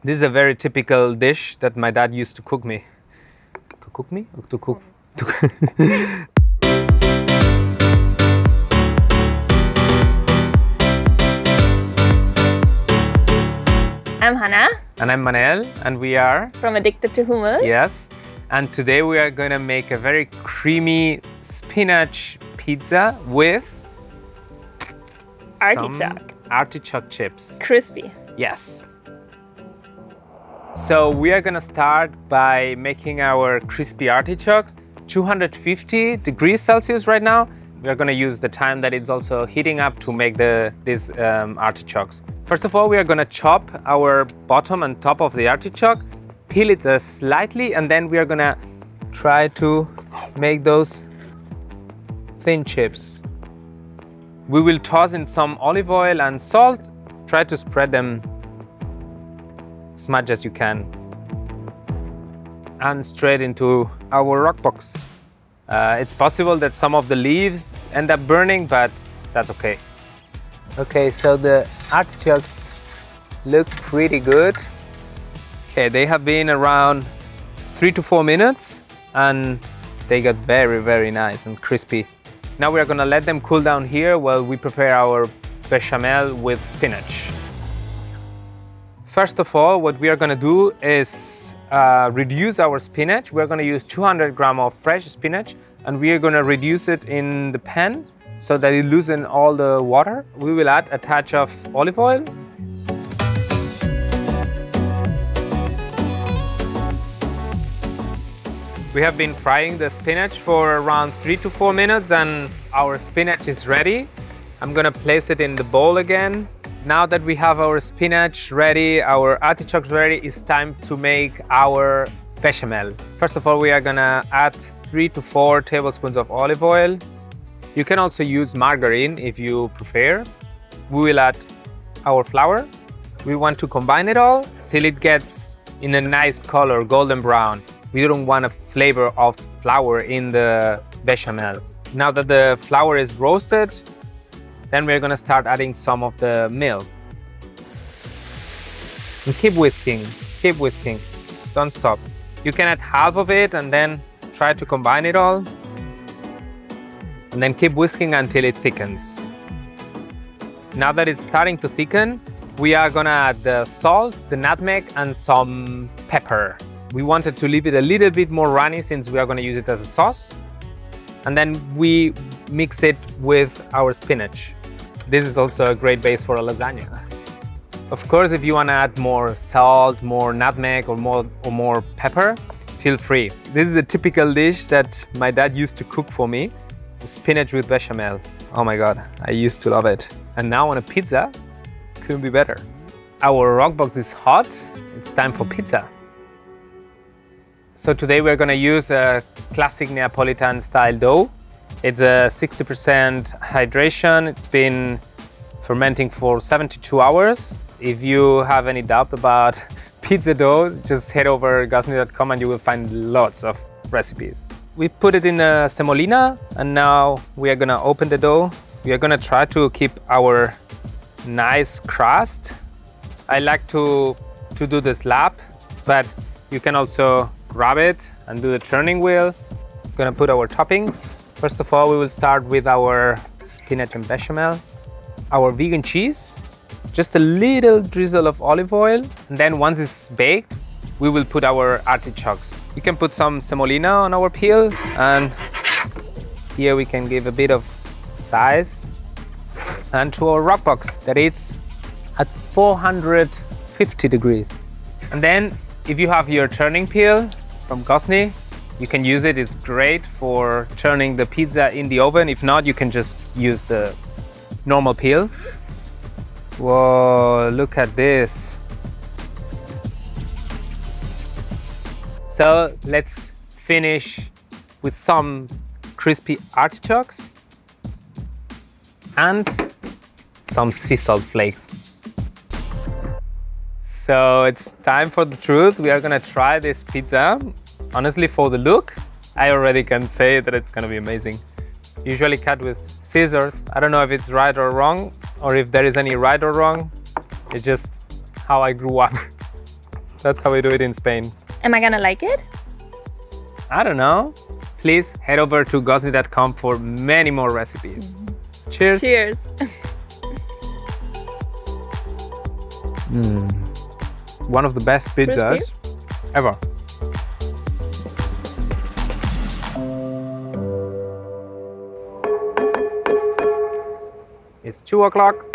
This is a very typical dish that my dad used to cook me. To cook me? Or to cook? I'm Hanna. And I'm Manel, and we are from Addicted to Humus. Yes. And today we are going to make a very creamy spinach pizza with artichoke. Artichoke chips. Crispy. Yes. So we are going to start by making our crispy artichokes. 250 degrees Celsius right now. We are going to use the time that it's also heating up to make these artichokes. First of all, we are going to chop our bottom and top of the artichoke, peel it slightly, and then we are going to try to make those thin chips. We will toss in some olive oil and salt. Try to spread them as much as you can. And straight into our Roccbox. It's possible that some of the leaves end up burning, but that's okay. Okay, so the artichokes look pretty good. Okay, they have been around 3 to 4 minutes and they got very, very nice and crispy. Now we are gonna let them cool down here while we prepare our bechamel with spinach. First of all, what we are gonna do is reduce our spinach. We're gonna use 200 grams of fresh spinach and we are gonna reduce it in the pan so that it loosens all the water. We will add a touch of olive oil. We have been frying the spinach for around 3 to 4 minutes and our spinach is ready. I'm gonna place it in the bowl again. Now that we have our spinach ready, our artichokes ready, it's time to make our bechamel. First of all, we are gonna add 3 to 4 tablespoons of olive oil. You can also use margarine if you prefer. We will add our flour. We want to combine it all till it gets in a nice color, golden brown. We don't want a flavor of flour in the bechamel. Now that the flour is roasted, then we're gonna start adding some of the milk. And keep whisking, don't stop. You can add half of it and then try to combine it all. And then keep whisking until it thickens. Now that it's starting to thicken, we are gonna add the salt, the nutmeg, and some pepper. We wanted to leave it a little bit more runny since we are gonna use it as a sauce. And then we mix it with our spinach. This is also a great base for a lasagna. Of course, if you wanna add more salt, more nutmeg, or more pepper, feel free. This is a typical dish that my dad used to cook for me. Spinach with bechamel. Oh my God, I used to love it. And now on a pizza, couldn't be better. Our Roccbox is hot. It's time for pizza. So today we're gonna use a classic Neapolitan style dough. It's a 60% hydration. It's been fermenting for 72 hours. If you have any doubt about pizza dough, just head over Gozney.com and you will find lots of recipes. We put it in a semolina and now we are gonna open the dough. We are gonna try to keep our nice crust. I like to do the slab, but you can also grab it and do the turning wheel. Gonna put our toppings. First of all, we will start with our spinach and bechamel, our vegan cheese, just a little drizzle of olive oil, and then once it's baked, we will put our artichokes. You can put some semolina on our peel, and here we can give a bit of size. And to our Roccbox, that it's at 450 degrees. And then if you have your turning peel from Gozney, you can use it. It's great for turning the pizza in the oven. If not, you can just use the normal peel. Whoa, look at this. So let's finish with some crispy artichokes and some sea salt flakes. So it's time for the truth. We are gonna try this pizza. Honestly, for the look, I already can say that it's gonna be amazing. Usually cut with scissors. I don't know if it's right or wrong, or if there is any right or wrong. It's just how I grew up. That's how we do it in Spain. Am I gonna like it? I don't know. Please head over to gozney.com for many more recipes. Cheers. Cheers. One of the best pizzas ever. It's 2 o'clock.